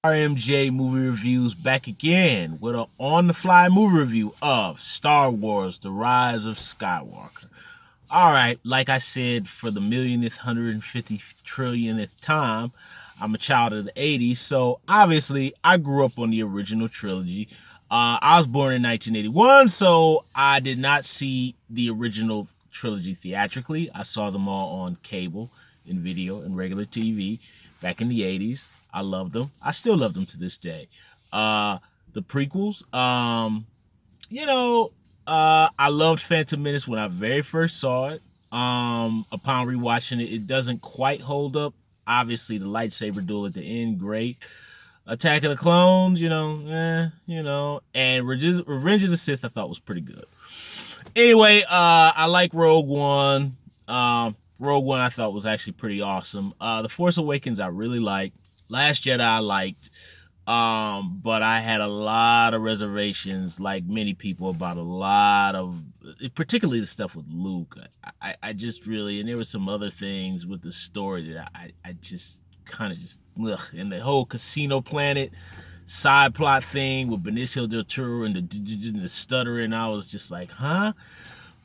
RMJ Movie Reviews back again with an on-the-fly movie review of Star Wars: The Rise of Skywalker. All right, like I said, for the millionth, 150 trillionth time, I'm a child of the 80s, so obviously I grew up on the original trilogy. I was born in 1981, so I did not see the original trilogy theatrically. I saw them all on cable, in video, and regular TV back in the 80s. I loved them. I still love them to this day. The prequels, you know, I loved Phantom Menace when I very first saw it. Upon rewatching it, it doesn't quite hold up. Obviously, the lightsaber duel at the end, great. Attack of the Clones, and Revenge of the Sith, I thought was pretty good. Anyway, I like Rogue One. Rogue One, I thought was actually pretty awesome. The Force Awakens, I really liked. Last Jedi, I liked. But I had a lot of reservations, like many people, about a lot of, particularly the stuff with Luke. I just really, and there were some other things with the story that I just kind of just, ugh. And the whole Casino Planet side plot thing with Benicio del Toro and the stuttering, I was just like, huh?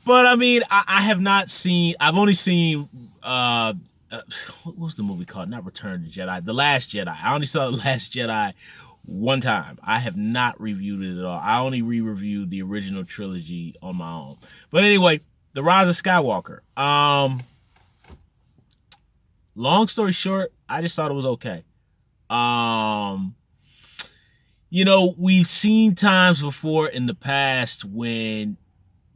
But I mean, I have not seen, I've only seen, what was the movie called? Not Return of the Jedi, The Last Jedi. I only saw The Last Jedi one time. I have not reviewed it at all. I only re-reviewed the original trilogy on my own. But anyway, The Rise of Skywalker. Long story short, I just thought it was okay. We've seen times before in the past when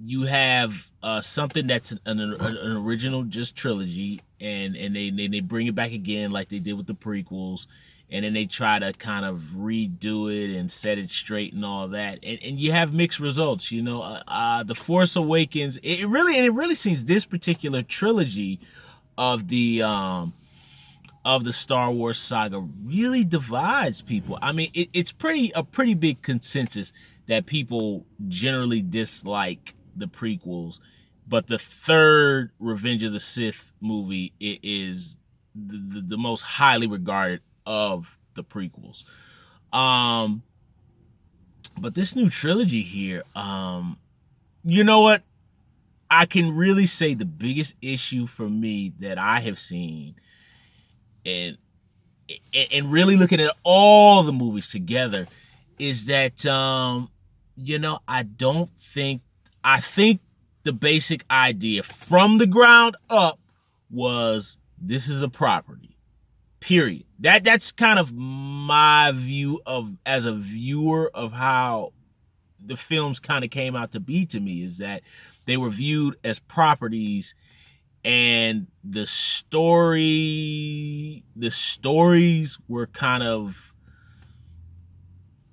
you have something that's an original just trilogy, and they bring it back again like they did with the prequels, and then they try to kind of redo it and set it straight and all that, and you have mixed results. The Force Awakens, it really seems this particular trilogy of the Star Wars saga really divides people. I mean, it's a pretty big consensus that people generally dislike the prequels, but the third Revenge of the Sith movie is the most highly regarded of the prequels. But this new trilogy here, you know what? I can really say the biggest issue for me that I have seen, and really looking at all the movies together, is that I think the basic idea from the ground up was, this is a property, period. That's kind of my view of, as a viewer, of how the films kind of came out to be to me, is that they were viewed as properties, and the stories were kind of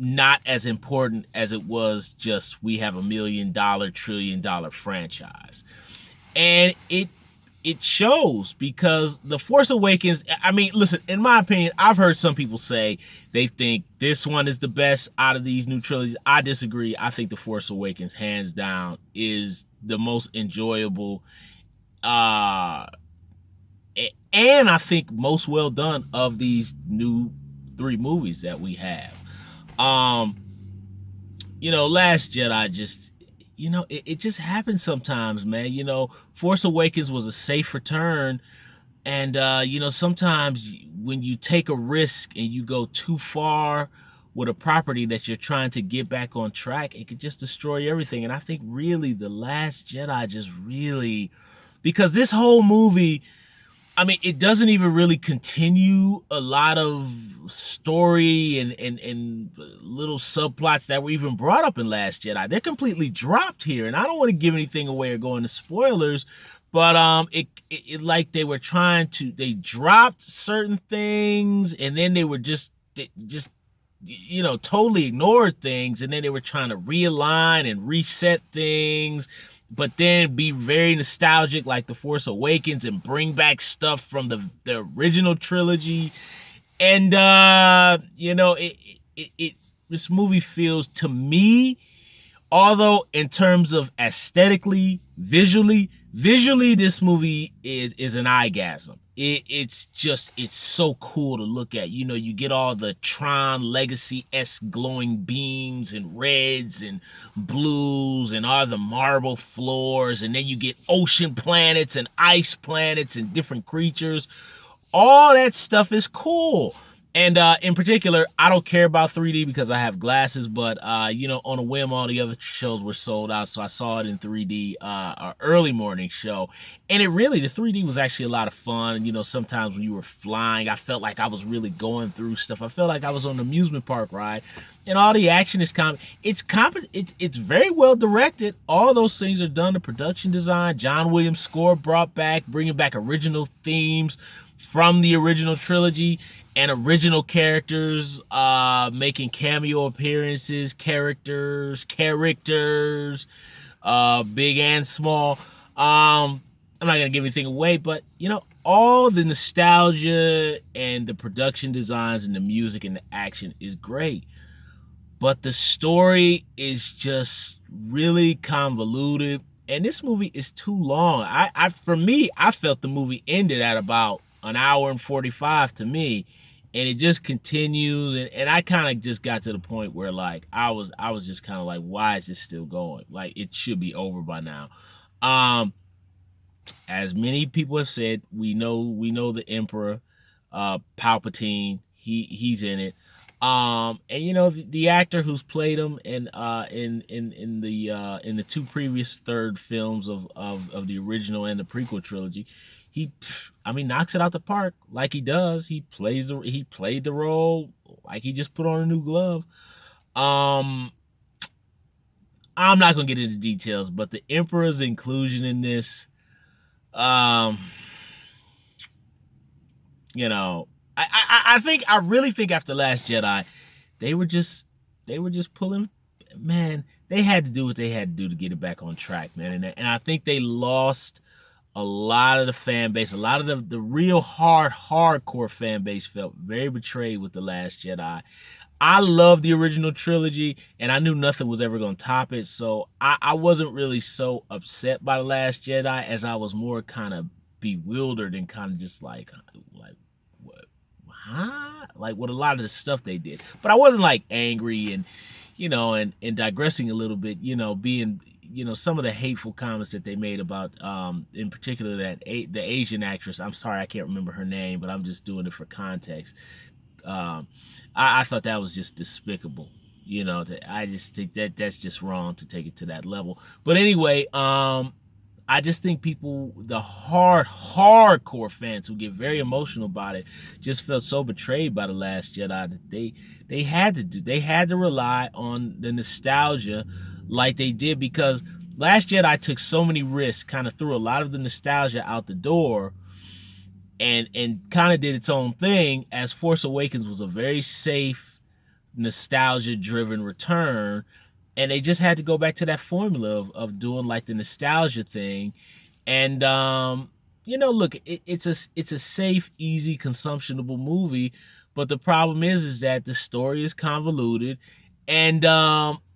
not as important as it was just, we have $1 million, $1 trillion franchise. And it shows, because The Force Awakens, I mean, listen, in my opinion, I've heard some people say they think this one is the best out of these new trilogies. I disagree. I think The Force Awakens, hands down, is the most enjoyable, and I think most well done of these new 3 movies that we have. Last Jedi just, it just happens sometimes, man. Force Awakens was a safe return. And, sometimes when you take a risk and you go too far with a property that you're trying to get back on track, it could just destroy everything. And I think really The Last Jedi just really, because this whole movie, I mean, it doesn't even really continue a lot of story and little subplots that were even brought up in Last Jedi. They're completely dropped here, and I don't want to give anything away or go into spoilers, but it like they were they dropped certain things, and then they were just totally ignored things, and then they were trying to realign and reset things, but then be very nostalgic like The Force Awakens and bring back stuff from the original trilogy. And, this movie feels to me, although in terms of aesthetically, visually, this movie is an eyegasm. it's so cool to look at. You know, you get all the Tron Legacy-esque glowing beams and reds and blues and all the marble floors, and then you get ocean planets and ice planets and different creatures. All that stuff is cool. And in particular, I don't care about 3D because I have glasses, but you know, on a whim, all the other shows were sold out, so I saw it in 3D, our early morning show, and the 3D was actually a lot of fun. You know, sometimes when you were flying, I felt like I was really going through stuff. I felt like I was on an amusement park ride, and all the action is it's very well directed. All those things are done. The production design, John Williams' score bringing back original themes from the original trilogy, and original characters making cameo appearances, characters, big and small. I'm not gonna give anything away, but you know, all the nostalgia and the production designs and the music and the action is great, but the story is just really convoluted, and this movie is too long. For me, I felt the movie ended at about an hour and 45 to me, and it just continues, and I kind of just got to the point where like I was just kind of like, why is this still going? Like, it should be over by now. As many people have said, we know the Emperor, Palpatine, he's in it. And you know, the actor who's played him in the two previous third films of the original and the prequel trilogy, he knocks it out the park like he does. He played the role like he just put on a new glove. I'm not gonna get into details, but the Emperor's inclusion in this, you know, I really think after Last Jedi, they were just pulling, man, they had to do what they had to do to get it back on track, man. And I think they lost a lot of the fan base. A lot of the real hardcore fan base felt very betrayed with The Last Jedi. I love the original trilogy, and I knew nothing was ever going to top it, so I wasn't really so upset by The Last Jedi, as I was more kind of bewildered and kind of just like what, huh? Like, with a lot of the stuff they did. But I wasn't like angry and, you know, and digressing a little bit, you know, being, you know, some of the hateful comments that they made about, in particular, the Asian actress. I'm sorry, I can't remember her name, but I'm just doing it for context. I thought that was just despicable. You know, I just think that's just wrong to take it to that level. But anyway, I just think people, the hardcore fans who get very emotional about it, just felt so betrayed by The Last Jedi that they had to rely on the nostalgia like they did, because Last Jedi took so many risks, kind of threw a lot of the nostalgia out the door, and kind of did its own thing, as Force Awakens was a very safe, nostalgia-driven return. And they just had to go back to that formula of doing like the nostalgia thing. And, you know, look, it's a safe, easy, consumptionable movie. But the problem is that the story is convoluted. And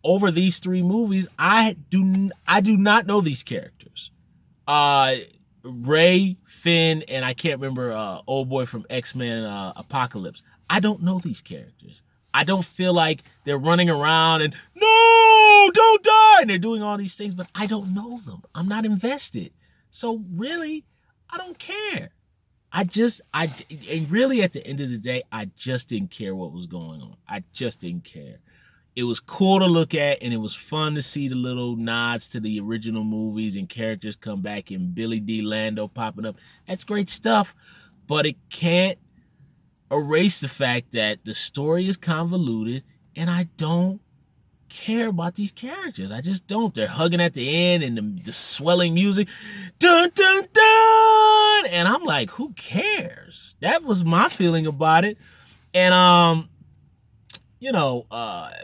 over these three movies, I do not know these characters. Rey, Finn, and I can't remember old boy from X-Men Apocalypse. I don't know these characters. I don't feel like they're running around and, no, don't die, and they're doing all these things, but I don't know them. I'm not invested. So really, I don't care. And really at the end of the day, I just didn't care what was going on. I just didn't care. It was cool to look at, and it was fun to see the little nods to the original movies and characters come back, and Billy D. Lando popping up. That's great stuff, but it can't erase the fact that the story is convoluted, and I don't care about these characters. I just don't. They're hugging at the end, and the swelling music, dun dun dun, and I'm like, who cares? That was my feeling about it. And you know,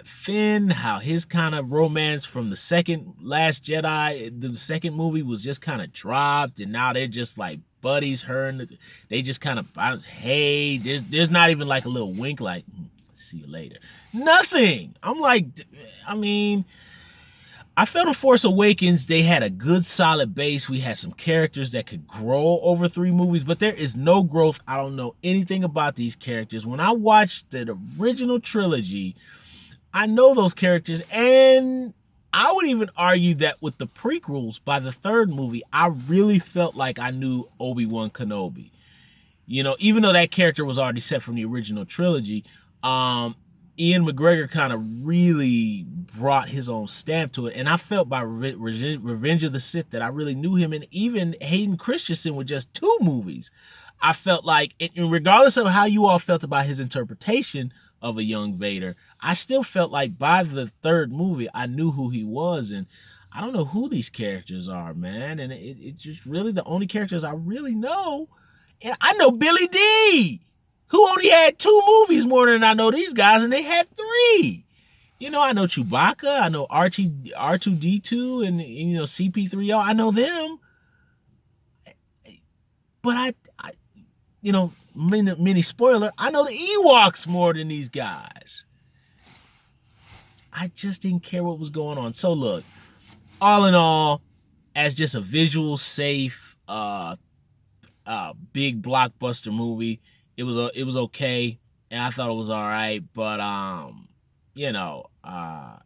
Finn, how his kind of romance from the second Last Jedi, the second movie, was just kind of dropped, and now they're just like buddies. They just kind of, hey, there's not even like a little wink, like, see you later. Nothing. I'm like, I mean, I felt in Force Awakens, they had a good solid base. We had some characters that could grow over 3 movies, but there is no growth. I don't know anything about these characters. When I watched the original trilogy, I know those characters, and I would even argue that with the prequels, by the 3rd movie, I really felt like I knew Obi-Wan Kenobi. You know, even though that character was already set from the original trilogy, Ian McGregor kind of really brought his own stamp to it. And I felt by Revenge of the Sith that I really knew him. And even Hayden Christensen with just 2 movies, I felt like, and regardless of how you all felt about his interpretation of a young Vader, I still felt like by the 3rd movie, I knew who he was. And I don't know who these characters are, man. And it's just really the only characters I really know. And I know Billy D, who only had 2 movies more than I know these guys, and they had 3. You know, I know Chewbacca, I know R2D2, and you know CP3O. I know them, but I you know, mini spoiler, I know the Ewoks more than these guys. I just didn't care what was going on. So look, all in all, as just a visual safe, big blockbuster movie, it was okay, and I thought it was all right. But you know, I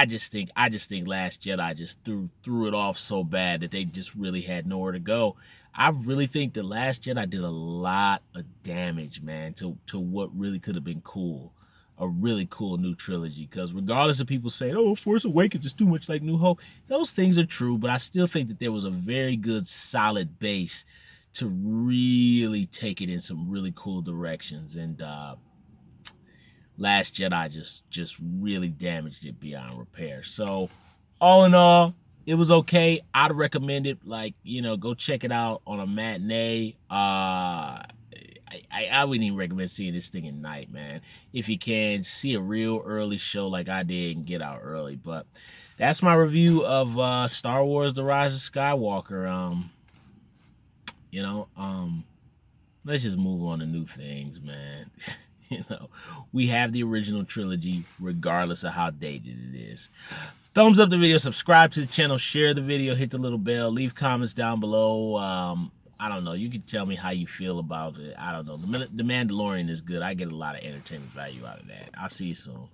just think Last Jedi just threw it off so bad that they just really had nowhere to go. I really think the Last Jedi did a lot of damage, man, to what really could have been cool. A really cool new trilogy, because regardless of people saying, oh, Force Awakens is too much like New Hope, those things are true, but I still think that there was a very good solid base to really take it in some really cool directions, and Last Jedi just really damaged it beyond repair. So all in all, it was okay. I'd recommend it, like, you know, go check it out on a matinee. I wouldn't even recommend seeing this thing at night, man. If you can, see a real early show like I did and get out early. But that's my review of Star Wars The Rise of Skywalker. You know, let's just move on to new things, man. You know, we have the original trilogy regardless of how dated it is. Thumbs up the video, subscribe to the channel, share the video, hit the little bell, leave comments down below. I don't know. You can tell me how you feel about it. I don't know. The Mandalorian is good. I get a lot of entertainment value out of that. I'll see you soon.